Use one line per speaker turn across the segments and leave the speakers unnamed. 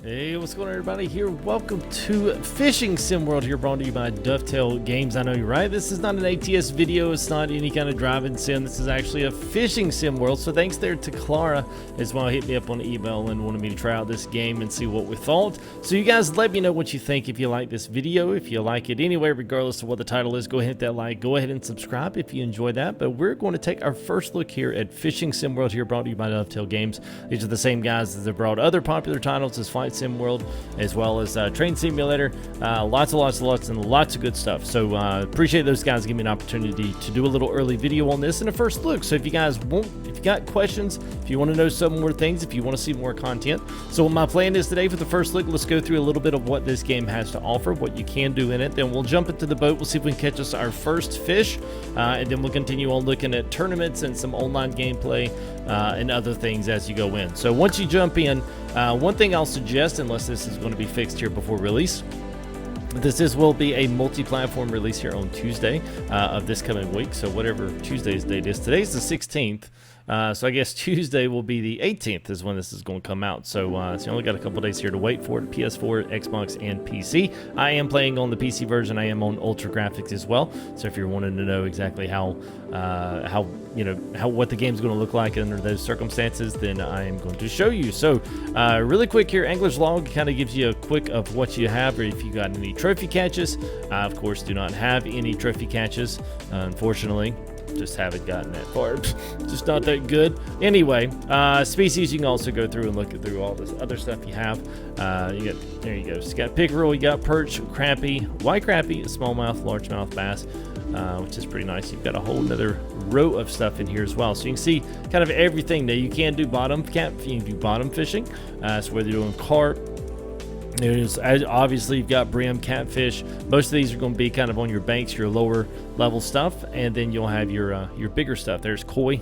Hey, what's going on, everybody? Here, welcome to Fishing Sim World here, brought to you by Dovetail Games. I know you're right. This is not an ATS video. It's not any kind of driving sim. This is actually a fishing sim world. So thanks there to Clara as well. Hit me up on email and wanted me to try out this game and see what we thought. So you guys let me know what you think. If you like this video, if you like it anyway, regardless of what the title is, go ahead and hit that like. Go ahead and subscribe if you enjoy that. But we're going to take our first look here at Fishing Sim World here, brought to you by Dovetail Games. These are the same guys that have brought other popular titles as Flight Sim World, as well as Train Simulator. Lots and lots of good stuff. So appreciate those guys giving me an opportunity to do a little early video on this and a first look. So if you guys if you got questions, if you want to know some more things, if you want to see more content. So what my plan is today for the first look, let's go through a little bit of what this game has to offer, what you can do in it. Then we'll jump into the boat. We'll see if we can catch us our first fish. And then we'll continue on looking at tournaments and some online gameplay and other things as you go in. So once you jump in, one thing I'll suggest, unless this is going to be fixed here before release, this will be a multi-platform release here on Tuesday of this coming week. So whatever Tuesday's date is, today's the 16th. So I guess Tuesday will be the 18th is when this is going to come out. So, so you only got a couple days here to wait for it. PS4, Xbox, and PC. I am playing on the PC version. I am on Ultra Graphics as well. So if you're wanting to know exactly how what the game's going to look like under those circumstances, then I am going to show you. So really quick here, Angler's Log kind of gives you a quick of what you have, or if you got any trophy catches. I, of course, do not have any trophy catches, unfortunately. Just haven't gotten that far. Just not that good. Anyway, species, you can also go through and look through all this other stuff you have. There you go. So you got pickerel, you got perch, crappie, white crappie, smallmouth, largemouth bass, which is pretty nice. You've got a whole nother row of stuff in here as well. So you can see kind of everything. Now you can do bottom fishing. So whether you're doing carp, obviously you've got brim, catfish. Most of these are going to be kind of on your banks, your lower level stuff, and then you'll have your bigger stuff. There's koi.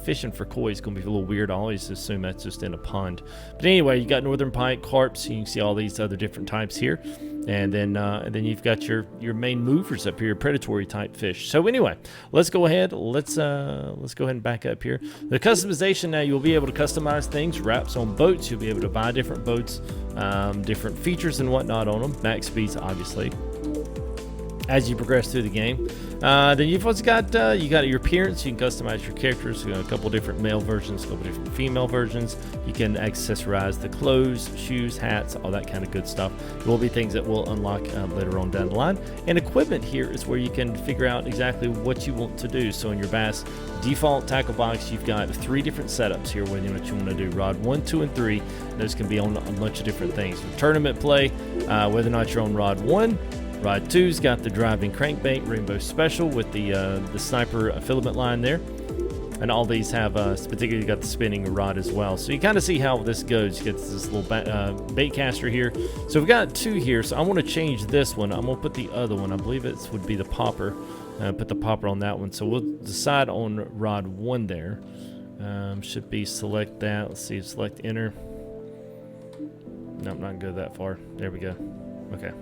Fishing for koi is going to be a little weird. I always assume that's just in a pond. But anyway, you got northern pike, carp, so you can see all these other different types here. And then you've got your main movers up here, your predatory type fish. So anyway, let's go ahead. Let's go ahead and back up here. The customization, now you'll be able to customize things, wraps on boats. You'll be able to buy different boats, different features and whatnot on them. Max speeds, obviously, as you progress through the game. Then you've also got your appearance. You can customize your characters. You got a couple different male versions, a couple different female versions. You can accessorize the clothes, shoes, hats, all that kind of good stuff. There will be things that will unlock later on down the line. And equipment here is where you can figure out exactly what you want to do. So in your bass default tackle box, you've got 3 different setups here, what you want to do. Rod 1, 2, and 3. Those can be on a bunch of different things. For tournament play, whether or not you're on Rod 1, Rod 2's got the driving crankbait Rainbow Special with the sniper filament line there. And all these have, particularly got the spinning rod as well. So you kind of see how this goes. You get this little bait caster here. So we've got 2 here. So I want to change this one. I'm going to put the other one. I believe it would be the popper. Put the popper on that one. So we'll decide on Rod 1 there. Should be select that. Let's see, select enter. Nope, not go that far. There we go. Okay.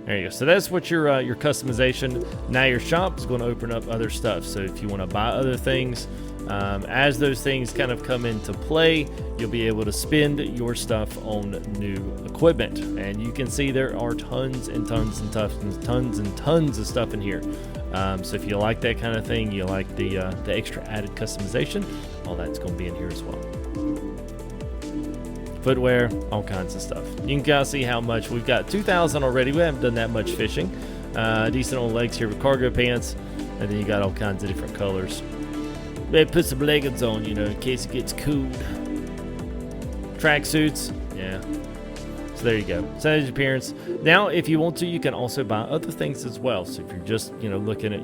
There you go. So that's what your customization. Now your shop is going to open up other stuff. So if you want to buy other things, as those things kind of come into play, you'll be able to spend your stuff on new equipment. And you can see there are tons and tons of stuff in here. So if you like that kind of thing, you like the extra added customization, all that's going to be in here as well. Footwear, all kinds of stuff. You can kind of see how much we've got. 2,000 already. We haven't done that much fishing. Decent on legs here with cargo pants, and then you got all kinds of different colors. Maybe put some leggings on, in case it gets cold. Track suits, yeah. So there you go. So there's your appearance. Now, if you want to, you can also buy other things as well. So if you're just, looking at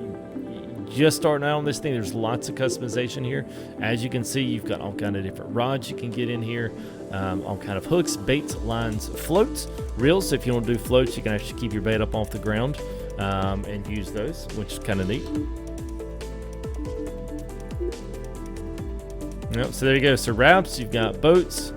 just starting out on this thing, there's lots of customization here. As you can see, you've got all kind of different rods you can get in here, all kind of hooks, baits, lines, floats, reels. So if you want to do floats, you can actually keep your bait up off the ground and use those, which is kind of neat. Yep, so there you go. So wraps, you've got boats.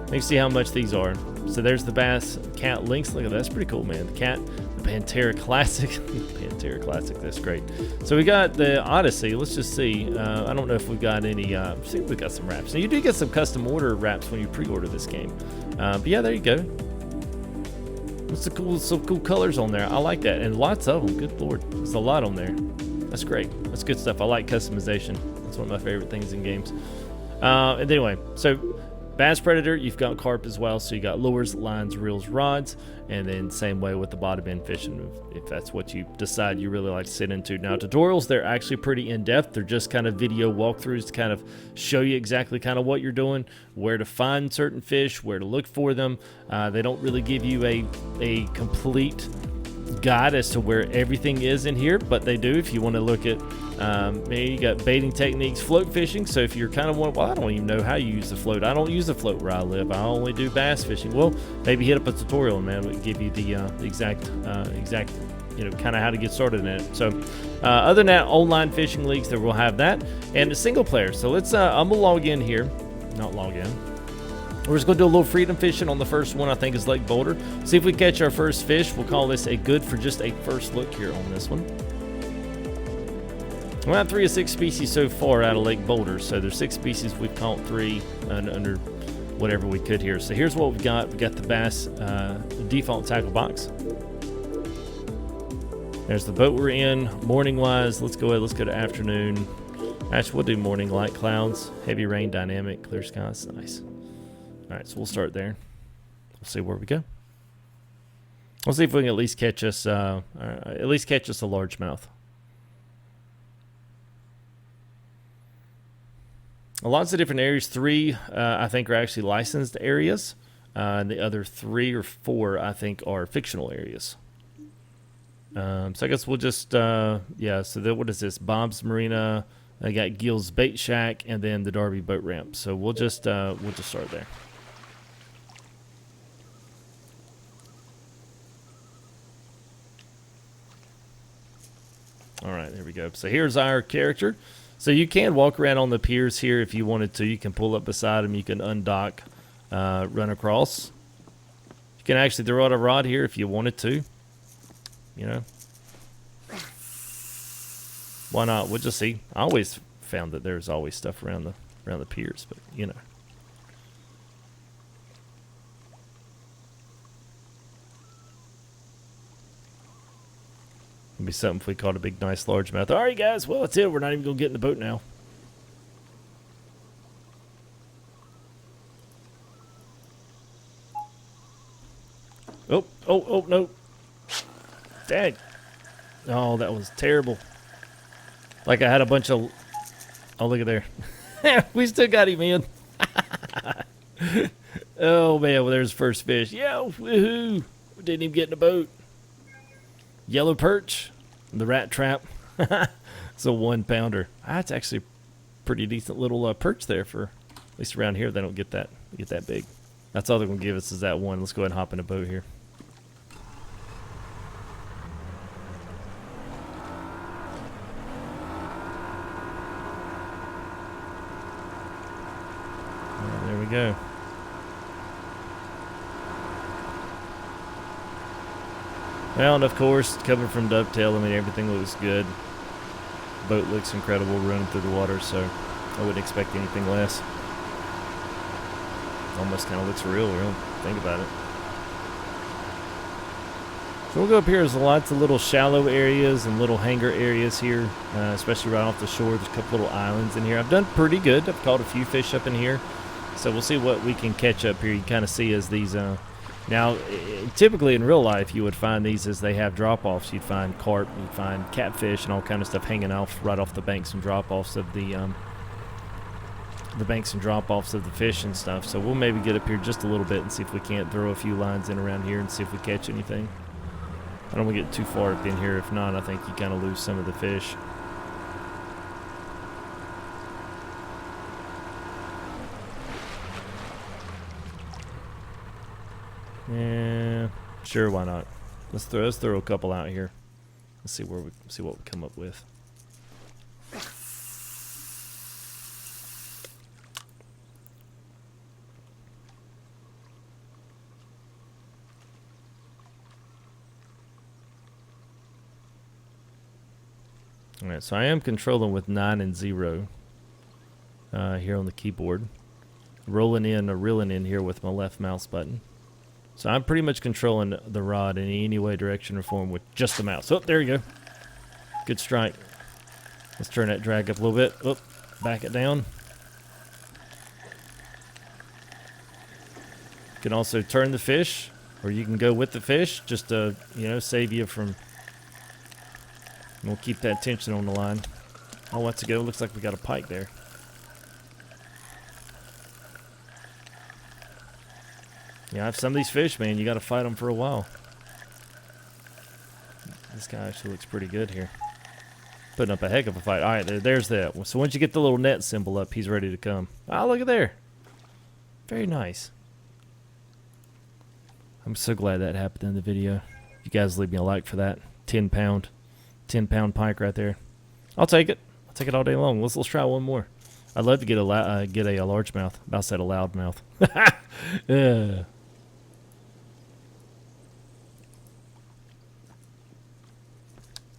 Let me see how much these are. So there's the bass cat links. Look at that. That's pretty cool, man. The cat, Pantera Classic. Pantera Classic, that's great. So we got the Odyssey. Let's just see. I don't know if we've got any. See, we got some wraps. Now you do get some custom order wraps when you pre-order this game. But yeah, there you go. Some cool colors on there. I like that, and lots of them. Good lord, there's a lot on there. That's great. That's good stuff. I like customization. That's one of my favorite things in games. And anyway, so Bass Predator, you've got carp as well. So you got lures, lines, reels, rods, and then same way with the bottom end fishing, if that's what you decide you really like to sit into. Now tutorials, they're actually pretty in-depth. They're just kind of video walkthroughs to kind of show you exactly kind of what you're doing, where to find certain fish, where to look for them. They don't really give you a complete guide as to where everything is in here, but they do if you want to look at maybe you got baiting techniques, float fishing. So if you're kind of wondering, well, I don't even know how you use the float. I don't use the float where I live. I only do bass fishing. Well, maybe hit up a tutorial and man would give you the exact kind of how to get started in it. So other than that, online fishing leagues, there will have that, and a single player. So let's I'm gonna log in here, not log in. We're just going to do a little freedom fishing on the first one, I think is Lake Boulder. See if we catch our first fish. We'll call this a good for just a first look here on this one. We're at 3 of 6 species so far out of Lake Boulder. So there's 6 species. We've caught 3 under whatever we could here. So here's what we've got. We've got the bass default tackle box. There's the boat we're in. Morning-wise, let's go ahead. Let's go to afternoon. Actually, we'll do morning. Light clouds, heavy rain, dynamic, clear skies. Nice. All right, so we'll start there. We'll see where we go. We'll see if we can at least catch us a largemouth. Lots of different areas. 3, I think, are actually licensed areas. And the other 3 or 4, I think, are fictional areas. So I guess we'll just, So what is this? Bob's Marina. I got Gill's Bait Shack, and then the Darby Boat Ramp. So we'll just start there. All right, there we go. So here's our character. So you can walk around on the piers here if you wanted to. You can pull up beside them. You can undock, run across. You can actually throw out a rod here if you wanted to. You know. Why not? We'll just see. I always found that there's always stuff around the piers, but you know. It'd be something if we caught a big, nice, largemouth. All right, guys. Well, that's it. We're not even going to get in the boat now. Oh, no. Dang. Oh, that was terrible. Like I had a bunch of... Oh, look at there. We still got him in. Oh, man. Well, there's first fish. Yeah, woohoo. We didn't even get in the boat. Yellow perch, the rat trap. It's a 1-pounder. That's actually a pretty decent little perch there for, at least around here, they don't get that big. That's all they're gonna give us is that one. Let's go ahead and hop in a boat here. There we go. Well, and of course, coming from Dovetail, I mean, everything looks good. Boat looks incredible running through the water, so I wouldn't expect anything less. Almost kind of looks real, really. Think about it. So we'll go up here. There's lots of little shallow areas and little hangar areas here, especially right off the shore. There's a couple little islands in here. I've done pretty good. I've caught a few fish up in here. So we'll see what we can catch up here. You kind of see as these... Now, typically in real life, you would find these as they have drop-offs. You'd find carp, you'd find catfish, and all kind of stuff hanging off right off the banks and drop-offs of the fish and stuff. So we'll maybe get up here just a little bit and see if we can't throw a few lines in around here and see if we catch anything. I don't want to get too far up in here. If not, I think you kind of lose some of the fish. Yeah, sure, why not? Let's throw a couple out here. Let's see what we come up with. All right, so I am controlling with 9 and 0 here on the keyboard. Rolling in or reeling in here with my left mouse button. So I'm pretty much controlling the rod in any way, direction, or form with just the mouse. Oh, there you go. Good strike. Let's turn that drag up a little bit. Oh, back it down. You can also turn the fish, or you can go with the fish, just to, you know, save you from... We'll keep that tension on the line. Oh, let's go. Looks like we got a pike there. Yeah, some of these fish, man, you got to fight them for a while. This guy actually looks pretty good here. Putting up a heck of a fight. All right, there's that. So once you get the little net symbol up, he's ready to come. Ah, look at there. Very nice. I'm so glad that happened in the video. You guys leave me a like for that. 10-pound pike right there. I'll take it. I'll take it all day long. Let's try one more. I'd love to get a largemouth. About said a loudmouth.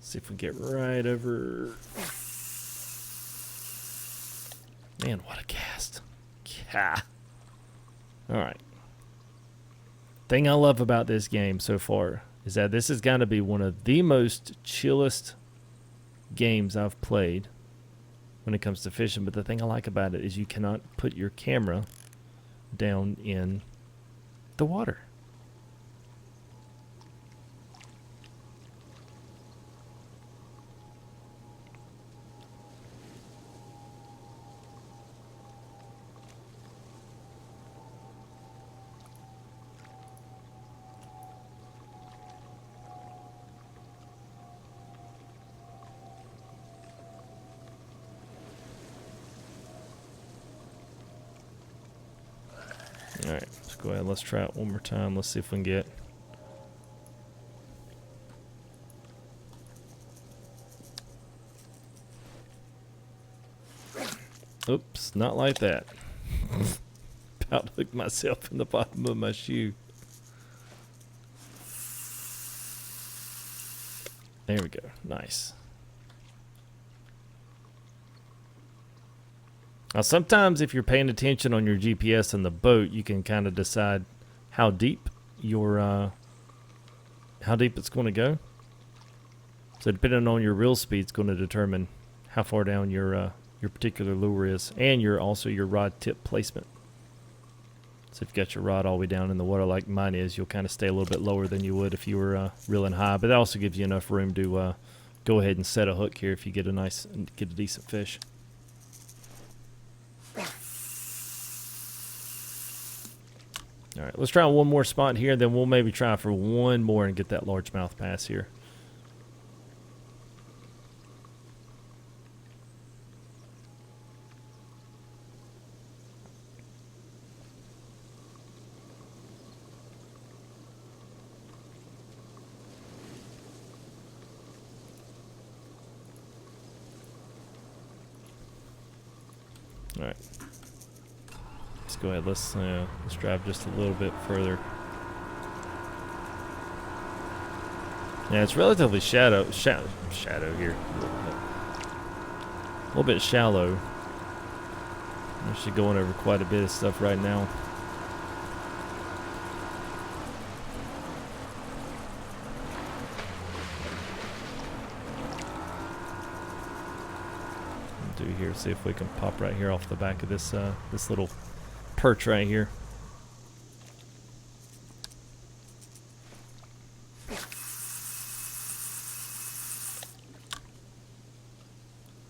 See if we get right over. Man, what a cast. Yeah. All right. Thing I love about this game so far is that this is going to be one of the most chillest games I've played when it comes to fishing. But the thing I like about it is you cannot put your camera down in the water. Alright, let's go ahead. Let's try it one more time. Let's see if we can get. Oops, not like that. About to hook myself in the bottom of my shoe. There we go. Nice. Now, sometimes if you're paying attention on your GPS in the boat, you can kind of decide how deep it's going to go. So depending on your reel speed, it's going to determine how far down your particular lure is, and also your rod tip placement. So if you got your rod all the way down in the water like mine is, you'll kind of stay a little bit lower than you would if you were reeling high. But that also gives you enough room to go ahead and set a hook here if you get a decent fish. All right, let's try one more spot here, then we'll maybe try for one more and get that largemouth pass here. All right. Let's go ahead. Let's drive just a little bit further. Yeah, it's relatively shallow here. A little bit shallow. I'm actually going over quite a bit of stuff right now. Do here, see if we can pop right here off the back of this little perch right here.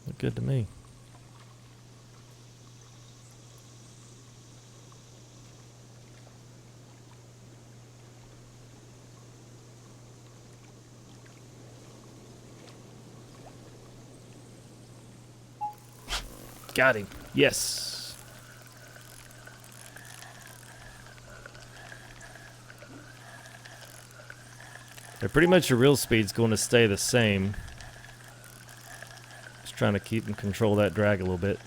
Look good to me. Got him. Yes. Yeah, pretty much your reel speed's going to stay the same. Just trying to keep and control that drag a little bit.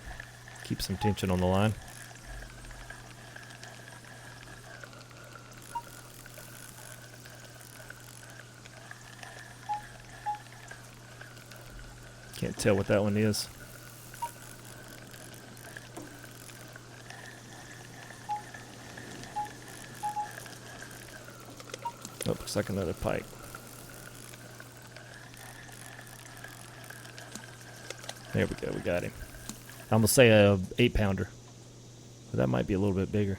Keep some tension on the line. Can't tell what that one is. Oh, looks like another pike. There we go, we got him. I'm gonna say a 8-pounder. But that might be a little bit bigger.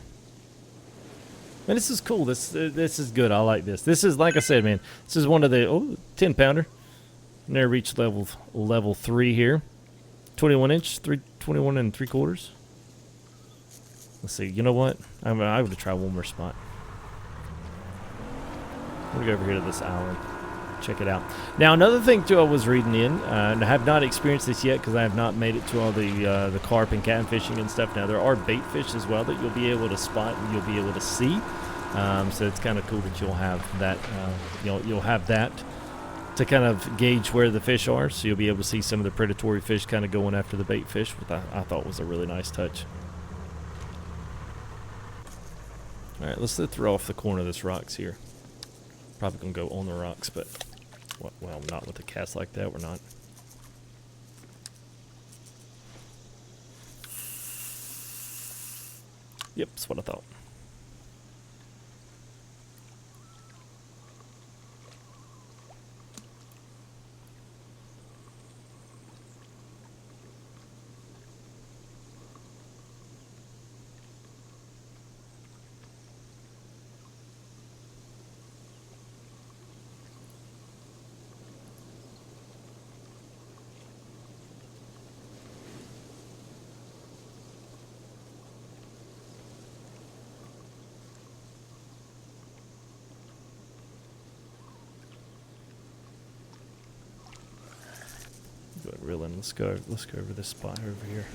Man, this is cool. This is good. I like this. This is, like I said, man, this is one of the 10-pounder. Never reached level 3 here. 21 inch, 21 and 3/4. Let's see. You know what? I'm gonna try one more spot. I'm gonna go over here to this island. Check it out. Now, another thing too, I was reading in, and I have not experienced this yet because I have not made it to all the carp and catfishing and stuff. Now, there are bait fish as well that you'll be able to spot and you'll be able to see. So it's kind of cool that you'll have that. You'll have that to kind of gauge where the fish are. So you'll be able to see some of the predatory fish kind of going after the bait fish, which I thought was a really nice touch. All right, let's throw off the corner of this rocks here. Probably gonna go on the rocks, but well, not with a cast like that. We're not. Yep, that's what I thought. Go ahead, reel in. Let's go over this spot over here.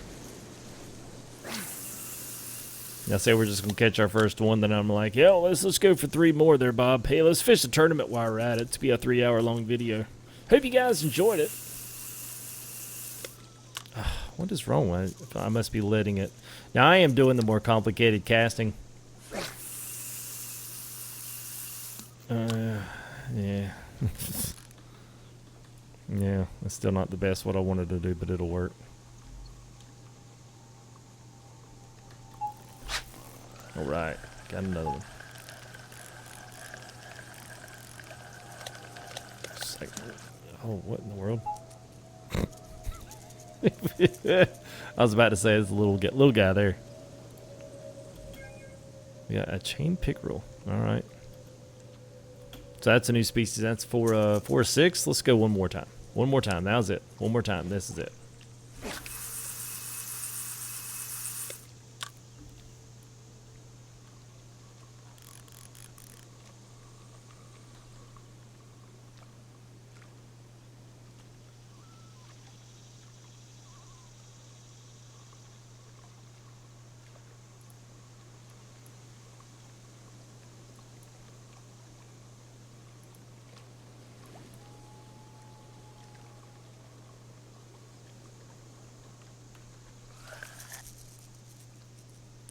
I say we're just gonna catch our first one, then I'm like, yeah, let's go for 3 more there, Bob. Hey, let's fish the tournament while we're at it. It's be a 3-hour-long video. Hope you guys enjoyed it. What is wrong with it? I must be letting it. Now I am doing the more complicated casting. Yeah. Yeah, it's still not the best what I wanted to do, but it'll work. All right, got another one. It's like, oh, what in the world? I was about to say it's a little guy there. We got a chain pickerel. All right. So that's a new species. That's 4 or 6. Let's go one more time. One more time. That was it. One more time. This is it.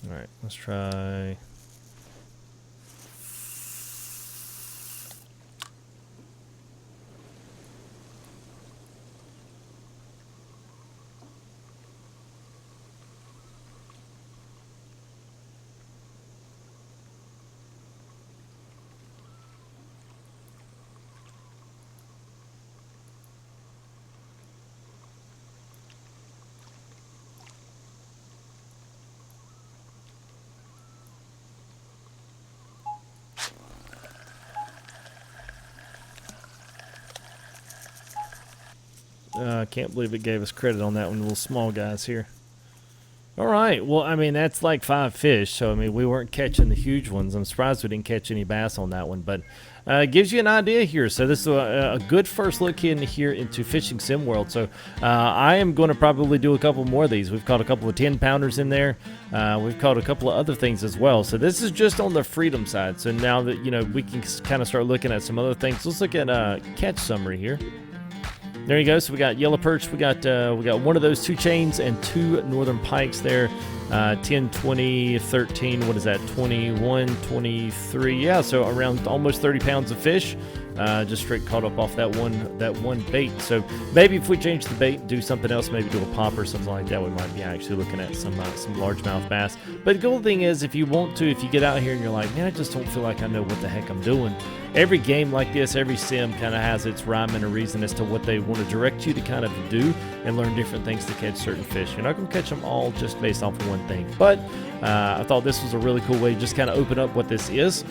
All right, let's try. I can't believe it gave us credit on that one, little small guys here. All right, well, I mean, that's like 5 fish, so, I mean, we weren't catching the huge ones. I'm surprised we didn't catch any bass on that one, but it gives you an idea here. So this is a good first look in here into Fishing Sim World. So I am going to probably do a couple more of these. We've caught a couple of 10-pounders in there. We've caught a couple of other things as well. So this is just on the freedom side. So now that, you know, we can kind of start looking at some other things. Let's look at catch summary here. There you go. So we got yellow perch. We got one of those 2 chains and 2 northern pikes there. 10, 20, 13, what is that, 21, 23, yeah, so around almost 30 pounds of fish. Just straight caught up off that one bait. So maybe if we change the bait, do something else, maybe do a pop or something like that, we might be actually looking at some largemouth bass. But the cool thing is, if you get out here and you're like, man, I just don't feel like I know what the heck I'm doing. Every game like this, every sim kind of has its rhyme and a reason as to what they want to direct you to kind of do and learn different things to catch certain fish. You're not going to catch them all just based off of one thing. But I thought this was a really cool way to just kind of open up what this is.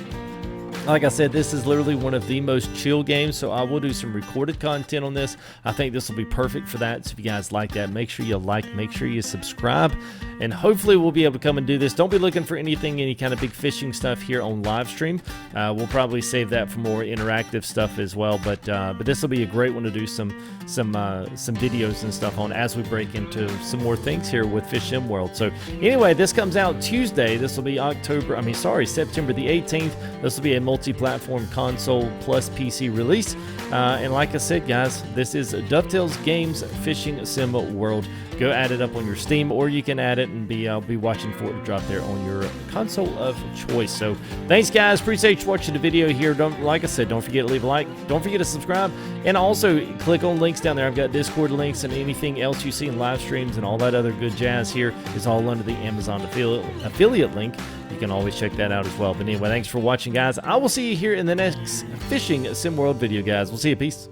Like I said, this is literally one of the most chill games, so I will do some recorded content on this. I think this will be perfect for that, so if you guys like that, make sure you like, make sure you subscribe, and hopefully we'll be able to come and do this. Don't be looking for any kind of big fishing stuff here on live stream. We'll probably save that for more interactive stuff as well, but this will be a great one to do some videos and stuff on as we break into some more things here with Fish Sim World. So anyway, this comes out Tuesday. This will be September the 18th. This will be a multi-platform console plus PC release. And like I said, guys, this is Dovetail's Games Fishing Sim World. Go add it up on your Steam, or you can add it and be watching for it to drop there on your console of choice. So thanks, guys. Appreciate you watching the video here. Like I said, don't forget to leave a like. Don't forget to subscribe. And also click on links down there. I've got Discord links, and anything else you see in live streams and all that other good jazz here is all under the Amazon affiliate link. You can always check that out as well. But anyway, thanks for watching, guys. I will see you here in the next Fishing Sim World video, guys. We'll see you. Peace.